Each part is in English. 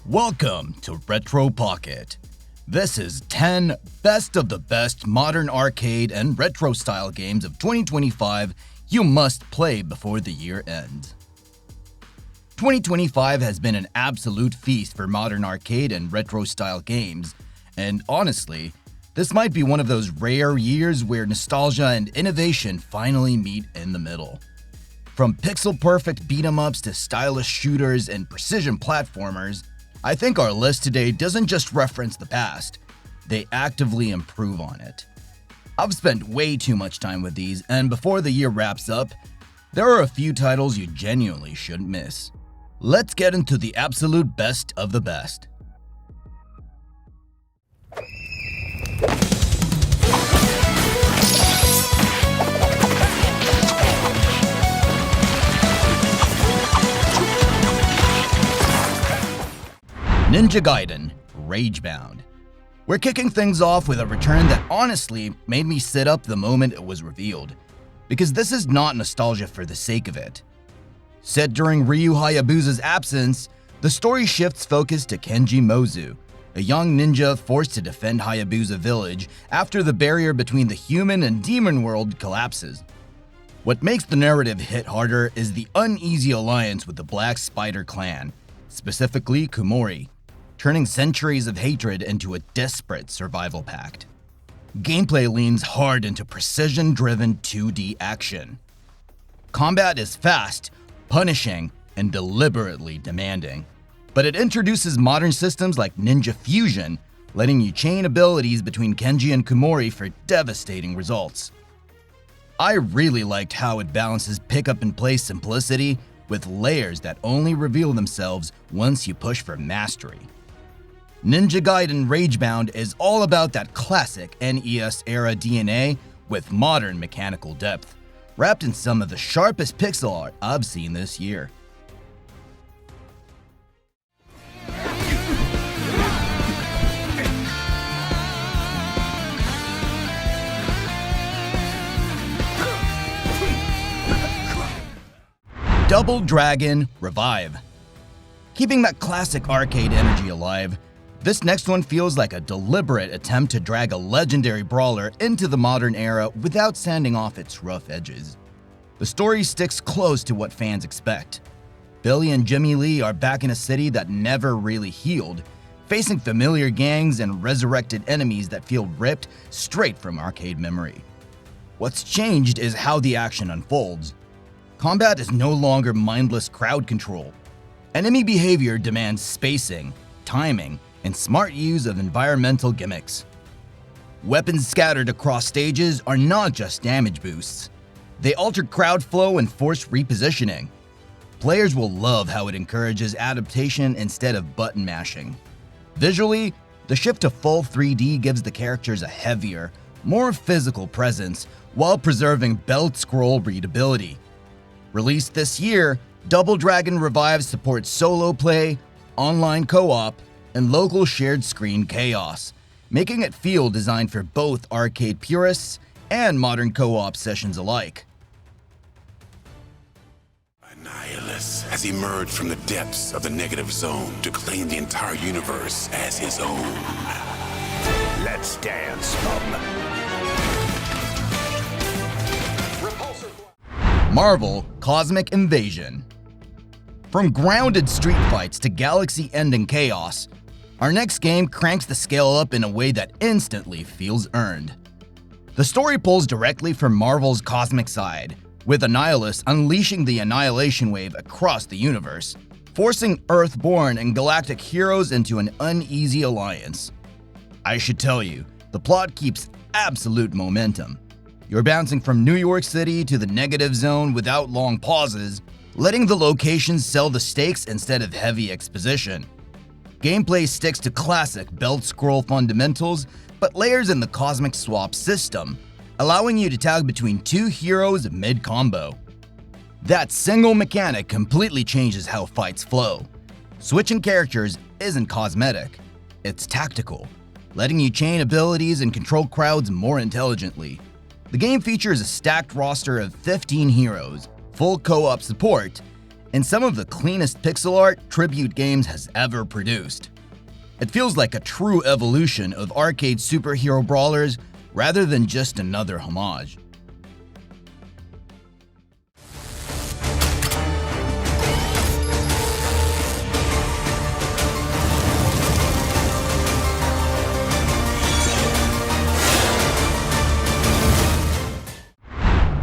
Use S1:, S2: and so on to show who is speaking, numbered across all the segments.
S1: Welcome to Retro Pocket. This is 10 best of the best modern arcade and retro style games of 2025 you must play before the year ends. 2025 has been an absolute feast for modern arcade and retro style games, and honestly, this might be one of those rare years where nostalgia and innovation finally meet in the middle. From pixel-perfect beat-em-ups to stylish shooters and precision platformers, I think our list today doesn't just reference the past, they actively improve on it. I've spent way too much time with these, and before the year wraps up, there are a few titles you genuinely shouldn't miss. Let's get into the absolute best of the best. Ninja Gaiden, Ragebound. We're kicking things off with a return that honestly made me sit up the moment it was revealed, because this is not nostalgia for the sake of it. Set during Ryu Hayabusa's absence, the story shifts focus to Kenji Mozu, a young ninja forced to defend Hayabusa village after the barrier between the human and demon world collapses. What makes the narrative hit harder is the uneasy alliance with the Black Spider clan, specifically Kumori, turning centuries of hatred into a desperate survival pact. Gameplay leans hard into precision-driven 2D action. Combat is fast, punishing, and deliberately demanding, but it introduces modern systems like Ninja Fusion, letting you chain abilities between Kenji and Kumori for devastating results. I really liked how it balances pick-up-and-play simplicity with layers that only reveal themselves once you push for mastery. Ninja Gaiden Ragebound is all about that classic NES-era DNA with modern mechanical depth, wrapped in some of the sharpest pixel art I've seen this year. Double Dragon Revive. Keeping that classic arcade energy alive, this next one feels like a deliberate attempt to drag a legendary brawler into the modern era without sanding off its rough edges. The story sticks close to what fans expect. Billy and Jimmy Lee are back in a city that never really healed, facing familiar gangs and resurrected enemies that feel ripped straight from arcade memory. What's changed is how the action unfolds. Combat is no longer mindless crowd control. Enemy behavior demands spacing, timing, and smart use of environmental gimmicks. Weapons scattered across stages are not just damage boosts. They alter crowd flow and force repositioning. Players will love how it encourages adaptation instead of button mashing. Visually, the shift to full 3D gives the characters a heavier, more physical presence while preserving belt scroll readability. Released this year, Double Dragon Revive supports solo play, online co-op, and local shared screen chaos, making it feel designed for both arcade purists and modern co-op sessions alike.
S2: Annihilus has emerged from the depths of the negative zone to claim the entire universe as his own. Let's dance,
S1: Marvel Cosmic Invasion. From grounded street fights to galaxy-ending chaos, our next game cranks the scale up in a way that instantly feels earned. The story pulls directly from Marvel's cosmic side, with Annihilus unleashing the annihilation wave across the universe, forcing Earth-born and galactic heroes into an uneasy alliance. I should tell you, the plot keeps absolute momentum. You're bouncing from New York City to the negative zone without long pauses, letting the locations sell the stakes instead of heavy exposition. Gameplay sticks to classic belt scroll fundamentals, but layers in the cosmic swap system, allowing you to tag between two heroes mid-combo. That single mechanic completely changes how fights flow. Switching characters isn't cosmetic, it's tactical, letting you chain abilities and control crowds more intelligently. The game features a stacked roster of 15 heroes, full co-op support, and some of the cleanest pixel art Tribute Games has ever produced. It feels like a true evolution of arcade superhero brawlers rather than just another homage.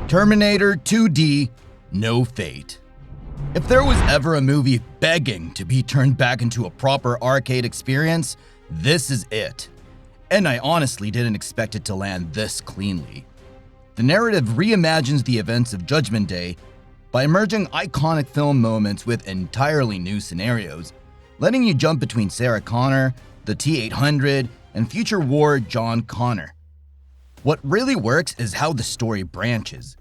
S1: Terminator 2D, No Fate. If there was ever a movie begging to be turned back into a proper arcade experience, this is it. And I honestly didn't expect it to land this cleanly. The narrative reimagines the events of Judgment Day by merging iconic film moments with entirely new scenarios, letting you jump between Sarah Connor, the T-800, and future war John Connor. What really works is how the story branches.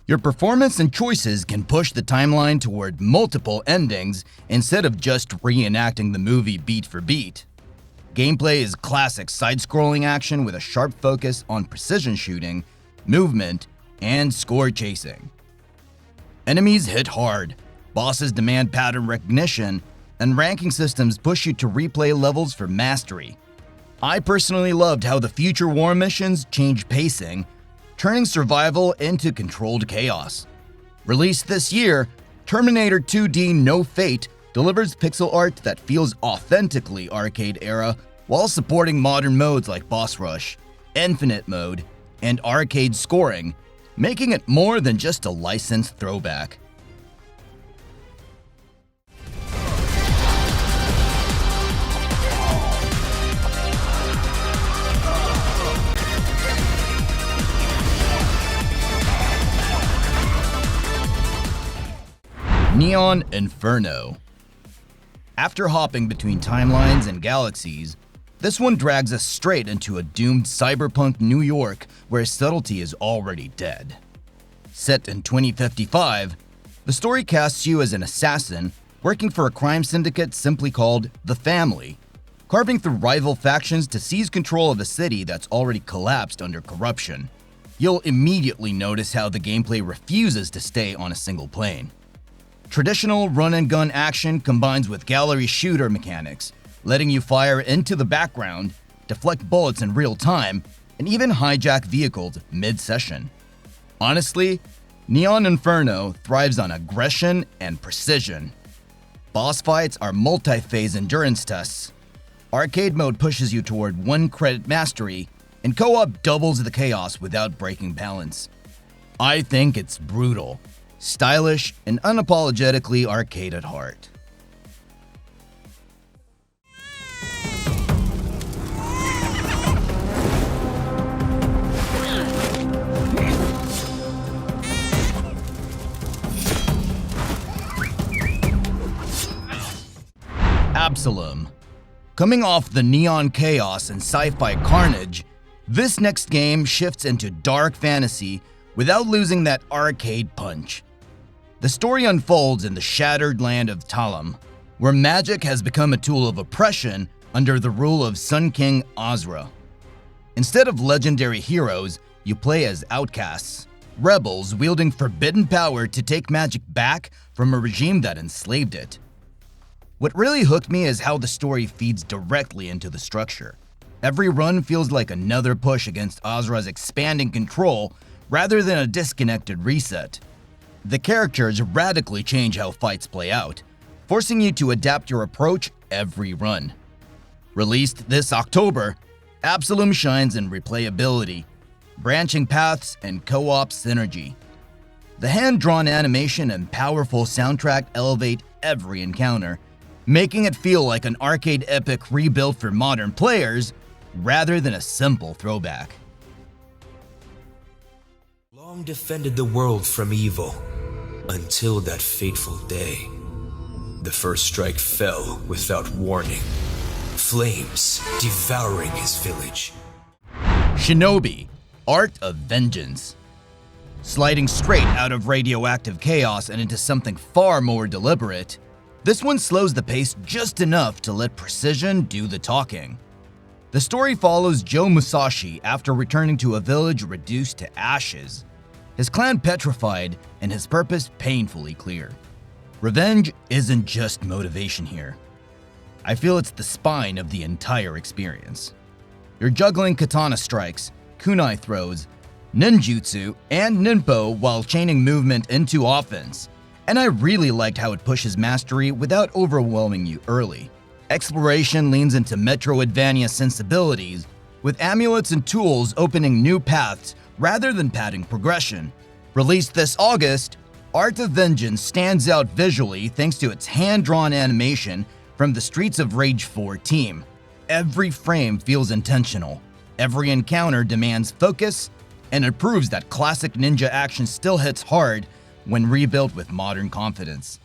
S1: Your performance and choices can push the timeline toward multiple endings instead of just reenacting the movie beat for beat. Gameplay is classic side-scrolling action with a sharp focus on precision shooting, movement, and score chasing. Enemies hit hard, bosses demand pattern recognition, and ranking systems push you to replay levels for mastery. I personally loved how the future war missions change pacing, turning survival into controlled chaos. Released this year, Terminator 2D No Fate delivers pixel art that feels authentically arcade era while supporting modern modes like Boss Rush, Infinite Mode, and arcade scoring, making it more than just a licensed throwback. Neon Inferno. After hopping between timelines and galaxies, this one drags us straight into a doomed cyberpunk New York where subtlety is already dead. Set in 2055, the story casts you as an assassin working for a crime syndicate simply called The Family, carving through rival factions to seize control of a city that's already collapsed under corruption. You'll immediately notice how the gameplay refuses to stay on a single plane. Traditional run-and-gun action combines with gallery shooter mechanics, letting you fire into the background, deflect bullets in real time, and even hijack vehicles mid-session. Honestly, Neon Inferno thrives on aggression and precision. Boss fights are multi-phase endurance tests. Arcade mode pushes you toward one-credit mastery, and co-op doubles the chaos without breaking balance. I think it's brutal, stylish, and unapologetically arcade at heart. Absolum. Coming off the neon chaos and sci-fi carnage, this next game shifts into dark fantasy without losing that arcade punch. The story unfolds in the shattered land of Talam, where magic has become a tool of oppression under the rule of Sun King Azra. Instead of legendary heroes, you play as outcasts, rebels wielding forbidden power to take magic back from a regime that enslaved it. What really hooked me is how the story feeds directly into the structure. Every run feels like another push against Azra's expanding control rather than a disconnected reset. The characters radically change how fights play out, forcing you to adapt your approach every run. Released this October, Absolum shines in replayability, branching paths, and co-op synergy. The hand-drawn animation and powerful soundtrack elevate every encounter, making it feel like an arcade epic rebuilt for modern players rather than a simple throwback.
S3: Long defended the world from evil, until that fateful day. The first strike fell without warning, flames devouring his village.
S1: Shinobi, Art of Vengeance. Sliding straight out of radioactive chaos and into something far more deliberate, this one slows the pace just enough to let precision do the talking. The story follows Joe Musashi after returning to a village reduced to ashes, his clan petrified and his purpose painfully clear. Revenge isn't just motivation here. I feel it's the spine of the entire experience. You're juggling katana strikes, kunai throws, ninjutsu, and ninpo while chaining movement into offense, and I really liked how it pushes mastery without overwhelming you early. Exploration leans into Metroidvania sensibilities, with amulets and tools opening new paths rather than padding progression. Released this August, Art of Vengeance stands out visually thanks to its hand-drawn animation from the Streets of Rage 4 team. Every frame feels intentional, every encounter demands focus, and it proves that classic ninja action still hits hard when rebuilt with modern confidence.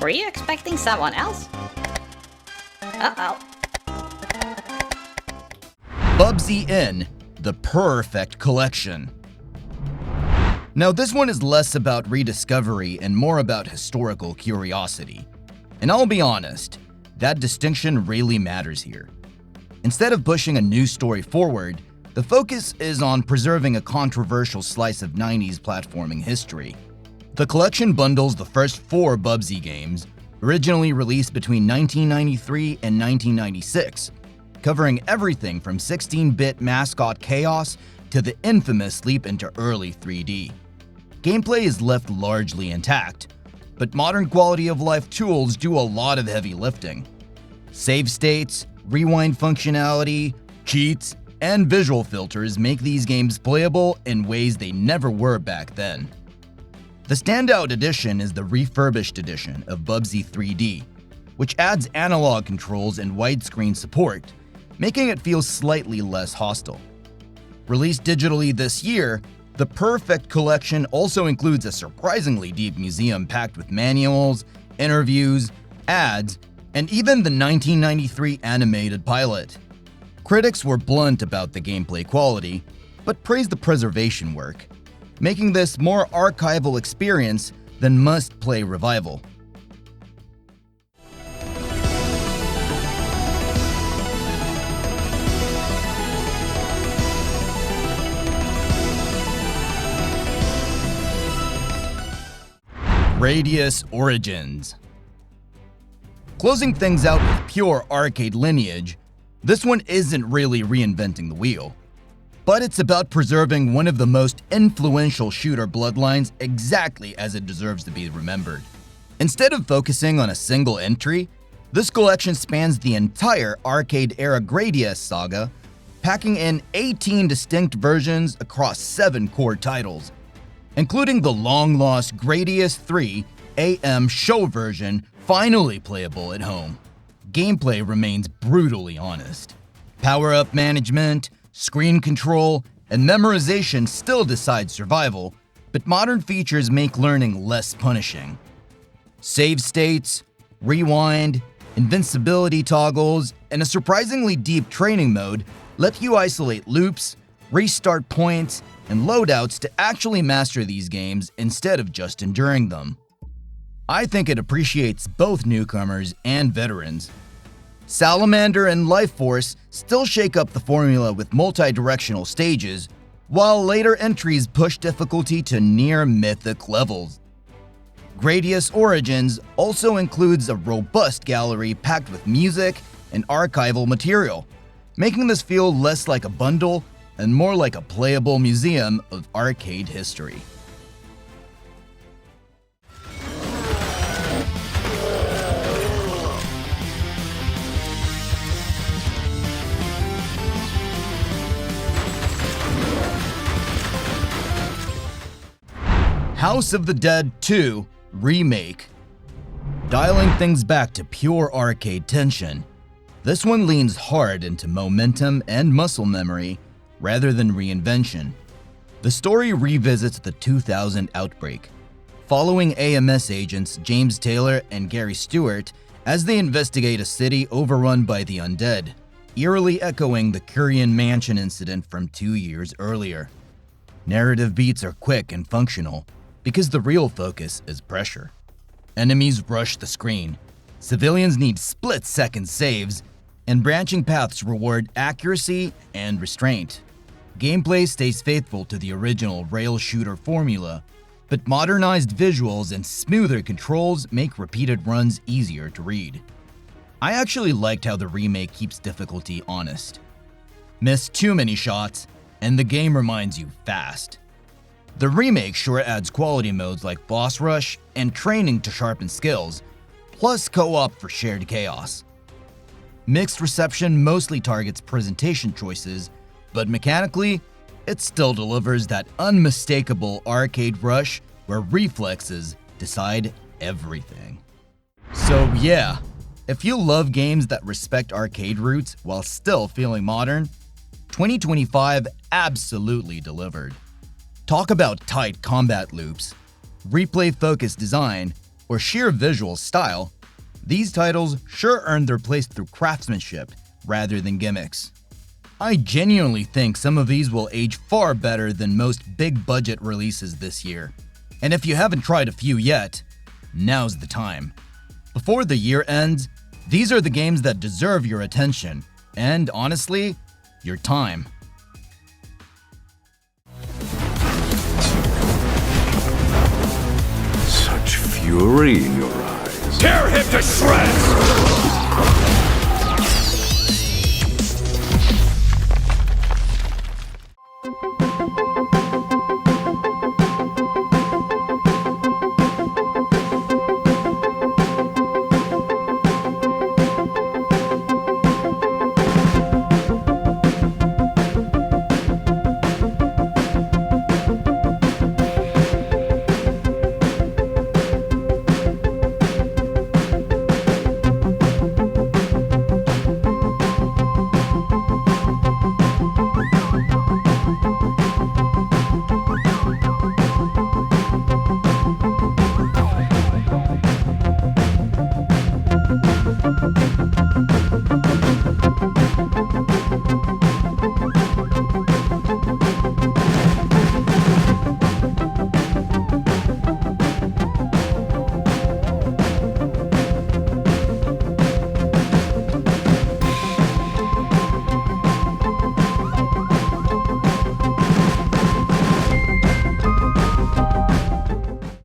S4: Were you expecting someone else? Uh-oh.
S1: Bubsy in the Purrfect collection. Now this one is less about rediscovery and more about historical curiosity. And I'll be honest, that distinction really matters here. Instead of pushing a new story forward, the focus is on preserving a controversial slice of 90s platforming history. The collection bundles the first 4 Bubsy games, originally released between 1993 and 1996, covering everything from 16-bit mascot chaos to the infamous leap into early 3D. Gameplay is left largely intact, but modern quality-of-life tools do a lot of heavy lifting. Save states, rewind functionality, cheats, and visual filters make these games playable in ways they never were back then. The standout edition is the refurbished edition of Bubsy 3D, which adds analog controls and widescreen support, making it feel slightly less hostile. Released digitally this year, the Purrfect collection also includes a surprisingly deep museum packed with manuals, interviews, ads, and even the 1993 animated pilot. Critics were blunt about the gameplay quality, but praised the preservation work, making this more archival experience than must-play revival. GRADIUS Origins. Closing things out with pure arcade lineage, this one isn't really reinventing the wheel, but it's about preserving one of the most influential shooter bloodlines exactly as it deserves to be remembered. Instead of focusing on a single entry, this collection spans the entire arcade-era GRADIUS saga, packing in 18 distinct versions across 7 core titles, including the long-lost GRADIUS 3 AM show version finally playable at home. Gameplay remains brutally honest. Power-up management, screen control, and memorization still decide survival, but modern features make learning less punishing. Save states, rewind, invincibility toggles, and a surprisingly deep training mode let you isolate loops, restart points, and loadouts to actually master these games instead of just enduring them. I think it appreciates both newcomers and veterans. Salamander and Life Force still shake up the formula with multi-directional stages, while later entries push difficulty to near mythic levels. GRADIUS Origins also includes a robust gallery packed with music and archival material, making this feel less like a bundle and more like a playable museum of arcade history. House of the Dead 2 Remake. Dialing things back to pure arcade tension, this one leans hard into momentum and muscle memory rather than reinvention. The story revisits the 2000 outbreak, following AMS agents James Taylor and Gary Stewart as they investigate a city overrun by the undead, eerily echoing the Kurian Mansion incident from 2 years earlier. Narrative beats are quick and functional, because the real focus is pressure. Enemies rush the screen, civilians need split-second saves, and branching paths reward accuracy and restraint. Gameplay stays faithful to the original rail shooter formula, but modernized visuals and smoother controls make repeated runs easier to read. I actually liked how the remake keeps difficulty honest. Miss too many shots, and the game reminds you fast. The remake sure adds quality modes like boss rush and training to sharpen skills, plus co-op for shared chaos. Mixed reception mostly targets presentation choices, but mechanically, it still delivers that unmistakable arcade rush where reflexes decide everything. So yeah, if you love games that respect arcade roots while still feeling modern, 2025 absolutely delivered. Talk about tight combat loops, replay-focused design, or sheer visual style, these titles sure earned their place through craftsmanship rather than gimmicks. I genuinely think some of these will age far better than most big-budget releases this year. And if you haven't tried a few yet, now's the time. Before the year ends, these are the games that deserve your attention, and honestly, your time.
S5: Such fury in your eyes.
S2: Tear him to shreds!